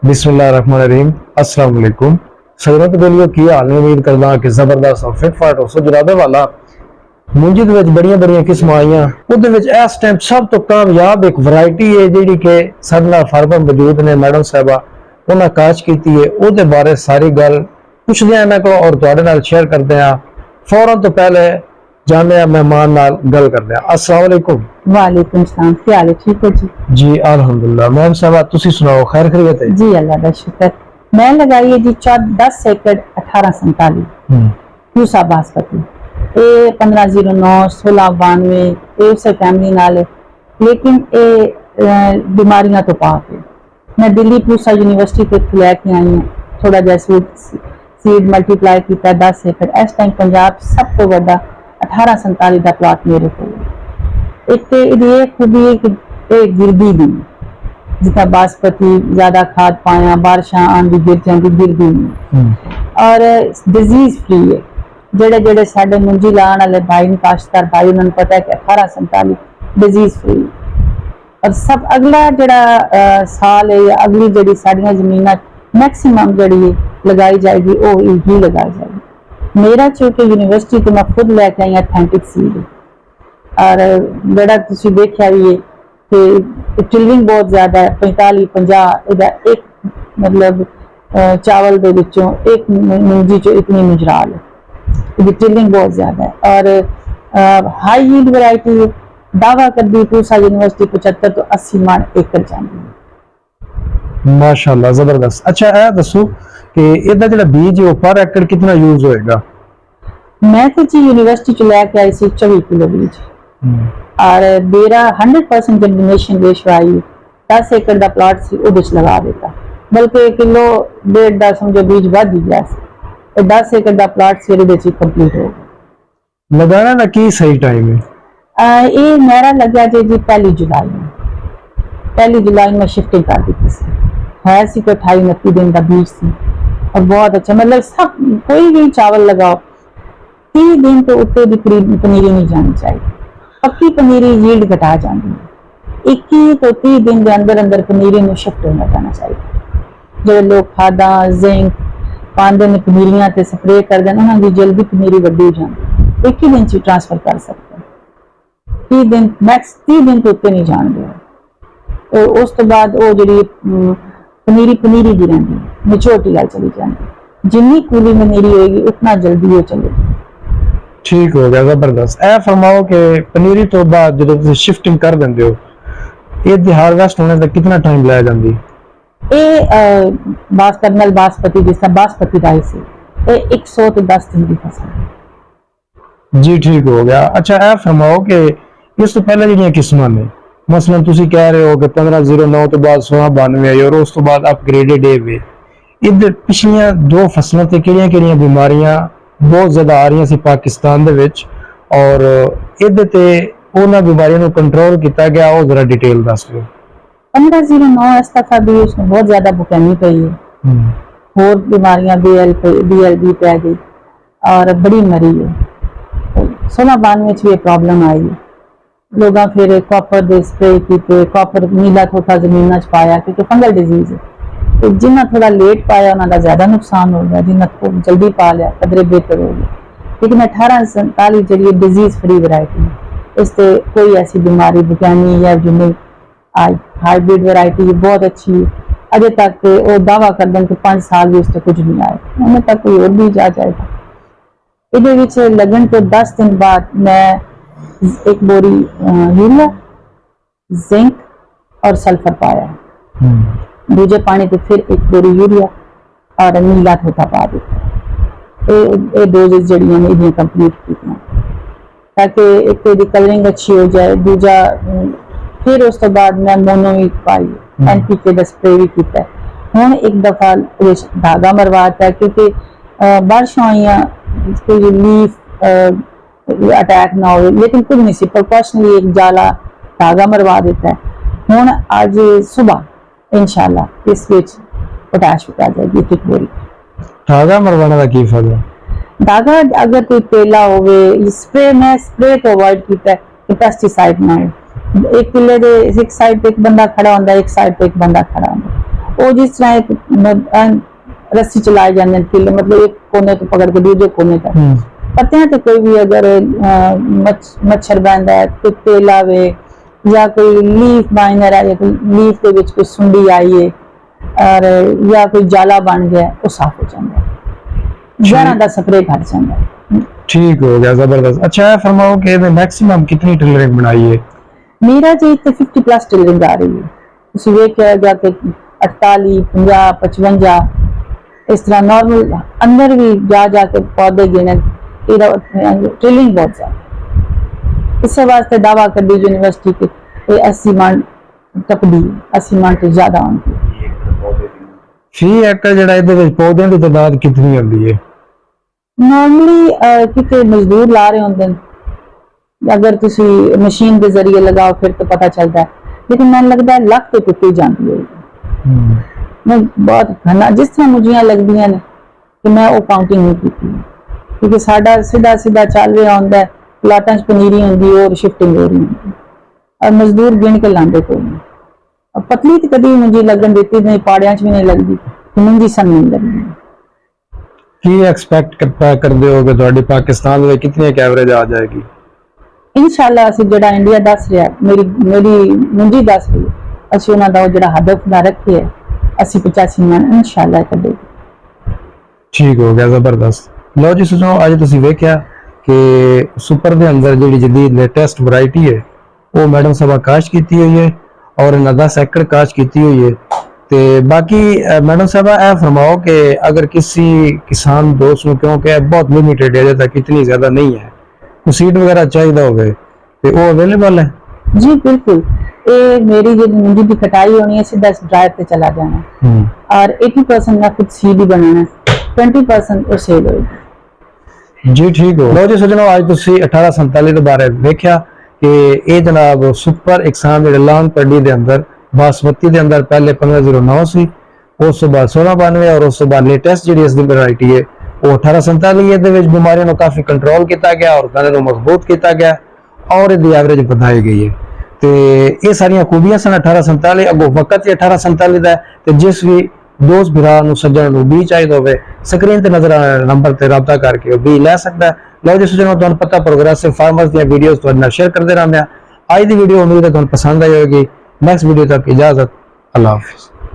बिस्मिल्लाहिर्रहमानिर्रहीम अस्सलाम वालेकुम। सगरों के लिए की हाल में उम्मीद करदा कि जबरदस्त और फिट फाट हो सो। जनाबे वाला मुंजी दे विच बड़ियां बड़ियां किस्मां आईयां। उहदे विच इस टाइम सब तो कामयाब एक वैरायटी है जिहड़ी कि साडे नाल फार्मर मौजूद ने मैडम साहबा उन्हां काश कीती है। उहदे बारे सारी गल पुछदे हैं इन्हां को और तुहाडे नाल शेयर करदे हैं। फौरन तो पहले जाने मेहमान नाल गल करदे हैं। अस्सलाम वालेकुम। वालेकुम सलाम, क्या हाल है? ठीक हो जी? जी अल्हम्दुलिल्लाह। मैम साहबा तुसी सुनाओ, खैर खैरियत है? जी अल्लाह का शुक्र। मैं लगाई है जी 10 एकड़ 1847 पूसा बासमती, ये 1509 1692 उस फैमिली नाल है, लेकिन ये बीमारियां तो पाक है। मैं दिल्ली पूसा यूनिवर्सिटी से लैके आई हूँ, थोड़ा जहा सीड मल्टीप्लाई किया 10 एकड़। इस टाइम पंजाब सब तो बड़ा 1847 का प्लाट मेरे को। एक तो ये खूबी है कि गिरदी भी जितना बासमती ज्यादा खाद पाया बारिश आंदी गिर जाती, गिरदी नहीं और डिजीज फ्री है। जेड़े जेड़े साडे मुंजी लाने वाले भाई काश्तकार भाई उन्होंने पता है कि 1847 डिजीज फ्री और सब अगला जड़ा साल है या अगली जड़ी साड़ियां जमीन मैक्सिमम जड़ी लगाई जाएगी वो ही लगाई जाएगी। मेरा चूंकि यूनिवर्सिटी तो मैं खुद लैके आई अथेंटिक सीड और जड़ा तुसी देखा भी है कि टिलिंग बहुत ज्यादा है, 45-50 एक मतलब चावल के विचों एक मुंजी चो इतनी मुजराल है, टिलिंग बहुत ज्यादा है और हाई यील्ड वैरायटी है। दावा कर दी पूसा यूनिवर्सिटी 75 तो 80 मन एकड़ जाती है। माशाल्लाह जबरदस्त। अच्छा है दसो कि इहदा जेड़ा बीज है पर एकड़ कितना यूज होएगा? मैं तो जी यूनिवर्सिटी चो लैके आई सी 24 किलो बीज और मेरा 100% जर्मिनेशन रेशो आई 10 एकड़ का प्लाट सी उहदे च लगा देता, बल्कि किलो डेढ़ का समझो बीज वध ही गया सी। 10 एकड़ का प्लाट सी उहदे च कंप्लीट हो गया। लगाना दा की सही टाइम है? ये मेरा लग्या जी 1 जुलाई में। 1 जुलाई में शिफ्टिंग कर दी सी, है सी कोई 28-29 दिन का बीज सी और बहुत अच्छा मतलब सब कोई भी चावल लगाओ 30 दिन तो उत्ते दी पनीरी नहीं जानी चाहिए। पक्की पनीरी यील्ड घटा जाती है, 21 तो 30 दिन के अंदर अंदर पनीरी में शिफ्ट होना जाना चाहिए। जो लोग खादा जिंक पाते हैं पनीरियां ते स्प्रे करते हैं उन्होंने जल्दी पनीरी वड्डी हो जाती, एक ही दिन च ट्रांसफर कर सकते हैं। 30 दिन मैक्स 30 दिन तो उत्ते नहीं जान दे तो उस तो बाद वो जी पनीरी पनीरी दी रही मेच्योरिटी गल चली जाती, जिन्नी कूली पनीरी होगी उतना जल्दी वो चलेगी। ठीक हो गया जबरदस्त। ए फरमाओ कि पनीरी तो बाद जब तुम शिफ्टिंग कर देंगे हो ये हार्वेस्ट होने तक कितना टाइम लाया जाती? ये कर्नल बासमती जिस तरह बासमती राइस है 110 दिन की फसल है। जी ठीक हो गया। अच्छा ए फरमाओ कि इस तो पहले जी किस्मां ने मसलन तुसी कह रहे हो कि 1509 तो बाद 1692 आई और उस तो बाद अपग्रेडेड है वे इधर पिछलियां दो फसलों ते किहड़ियां बीमारियां बहुत ज्यादा आ रही सी पाकिस्तान दे विच और इहदे ते उन्हां बीमारियां नूं कंट्रोल किया गया वो जरा डिटेल दस दो। 1509 इस दफा भी उसमें बहुत ज्यादा बुकैनी पई है, होर बीमारियां BLB पै गई और बड़ी मरी है। 1692 में प्रॉब्लम आई है, लोग फिर कॉपर दे स्प्रे किए, कॉपर नीला थोड़ा जमीन च पाया क्योंकि फंगल डिजीज है। तो जिन्हें थोड़ा लेट पाया उन्होंने ज्यादा नुकसान हो गया, जिन्हें जल्दी पा लिया कदरे बेहतर हो गया। लेकिन 1847 जी डिजीज फ्री वैरायटी है, इससे कोई ऐसी बीमारी बुकैनी या जिन्हें आज हाइब्रिड वैरायटी बहुत अच्छी है। अजे तक वो दावा कर दें कि 5 साल भी उससे कुछ नहीं आए, उन्हें तक कोई और भी जा जाएगा। ये लगन के 10 दिन बाद मैं एक बोरी यूरिया जिंक और सल्फर पाया, दूजे पानी तो फिर एक बोरी यूरिया और नीला थोड़ा पा दिता। ये डोजेज जड़ियां ने इन्हें कंप्लीट की ताकि एक तो कलरिंग अच्छी हो जाए। दूजा फिर उस तो बाद मैं मोनोवीट पाई, NPK का स्प्रे भी किया। हुण एक दफा धागा मरवाता क्योंकि बारिश आई कोई लीफ अटैक ना हो, लेकिन कुछ नहीं सी प्रिकॉशनली एक जाला धागा मरवा देता है। हुण आज सुबह इंशाल्लाह इस विच पोटैश आ जाएगी एक बोरी। धागा मरवाने का की फायदा? धागा अगर कोई तेला होवे स्प्रे मैं स्प्रे तो अवॉइड किया है, पेस्टिसाइड ना हो। एक किले दे एक साइड पे एक बंदा खड़ा होंदा, एक साइड पे एक बंदा खड़ा होंदा। ਉਹ ਜਿਸ ਤਰ੍ਹਾਂ ਇੱਕ रस्सी चलाए जाते हैं किल, मतलब एक कोने तो पकड़ के दूसरे कोने तक। पत्तियां तो कोई भी अगर मच्छर बंदा है, कोई तेल आवे या कोई लीफ बाइनर है या कोई लीफ के विच कोई सुंडी आई है और या कोई जाला बन गया, वो साफ हो जाता है, जहरां दा स्प्रे घट जाता है। ठीक हो गया, जबरदस्त। अच्छा है, फरमाओ कि मैक्सिमम कितनी टेलरिंग बनाई है? मेरा जी इतने 50+ टेलरिंग आ रही है। तुसीं वेखिया जाके 48, 50, 55 इस तरह नॉर्मल अंदर भी जा जाके पौधे गिने ट्रिलिंग बहुत ज्यादा। इस वास्ते दावा कर दी यूनिवर्सिटी के 80 मन टपदी, 80 मन तो ज्यादा होंगी। फी एकड़ जेड़ा इहदे विच पौधों की तादाद कितनी होंदी है? नॉर्मली किते मजदूर ला रहे होंगे, अगर तुसी मशीन के जरिए लगाओ फिर तो पता चलता है, लेकिन मैंने लगता है लख तो टुटी जाती है। मैं बहुत घना जिस तरह मुझियां लगती हैं कि मैं वो काउंटिंग नहीं की, क्योंकि साडा सीधा सीधा चल रहा होंगे, प्लाटां च पनीरी होंगी और शिफ्टिंग हो रही होंगी और मजदूर गिन के लाते कोई नहीं। और पतली तो कभी मुझे लगन देती नहीं, पाड़ियां च भी नहीं लगती, मुंजी सन नहीं लगती। की एक्सपेक्ट करते हो कि तुहाडी पाकिस्तान में कितनी एक एवरेज आ जाएगी? इंशाअल्लाह ਅਸੀਂ ਜਿਹੜਾ ਇੰਡੀਆ ਦੱਸ ਰਿਹਾ, ਮੇਰੀ ਮੁੰਜੀ ਦੱਸ ਰਹੀ ਹੈ, ਅਸੀਂ ਉਹਨਾਂ ਦਾ ਜਿਹੜਾ ਹਦਫ ਦਾ ਰੱਖਿਆ ਹੈ, ਅਸੀਂ 85 ਮਨ इंशाअल्लाह करेंगे। ठीक हो गया, जबरदस्त। लो जी सुनो, आज तुसीं वेखिया कि सुपर दे अंदर जिहड़ी जदीद लेटेस्ट वैरायटी है वो मैडम साहब काश कीती हुई है और 10 एकड़ काश कीती हुई है। ते बाकी मैडम साहब ए फरमाओ कि अगर किसी किसान दोस्त को, क्योंकि बहुत लिमिटेड है तक इतनी ज्यादा नहीं है, तो सीड वगैरह चाहिए होवे ते वो अवेलेबल है? जी बिल्कुल, ये मेरी जो मुंजी की कटाई होनी है सीधा ड्रायर पे चला जाना और 80% मैं खुद सीड ही बनाना है, 20% वो सेल होगी। जी ठीक हो। लो जी सजनों, आज तुसी 1847 के बारे देखा कि ये जनाब सुपर इकसान जेहड़े लॉन्ग पड्डी दे अंदर बासमती दे अंदर पहले 1509 सी, उस तो बाद 1692 और उस तो बाद लेटेस्ट जी इसकी वैरायटी है वो 1847 है। दे विच बीमारियों को काफी कंट्रोल किया गया और गले को मजबूत किया गया और इसकी एवरेज बढ़ाई गई है। तो ये सारियां खूबियां सन 1847। अगो वक्त 1847 का है। तो जिस भी दोस्त भरा सज्जन भी चाहिए होवे स्क्रीन ते नजर आने नंबर ते राबता करके भी ले सकता है। लो जी सज्जनों, तुहानू पता प्रोग्रेसिव फार्मर्स दी वीडियोस तुहाडे नाल शेयर करते रहंदे आ। आज दी वीडियो उम्मीद है तुहानू पसंद आई होगी। नेक्स्ट वीडियो तक इजाजत, अल्लाह हाफिज।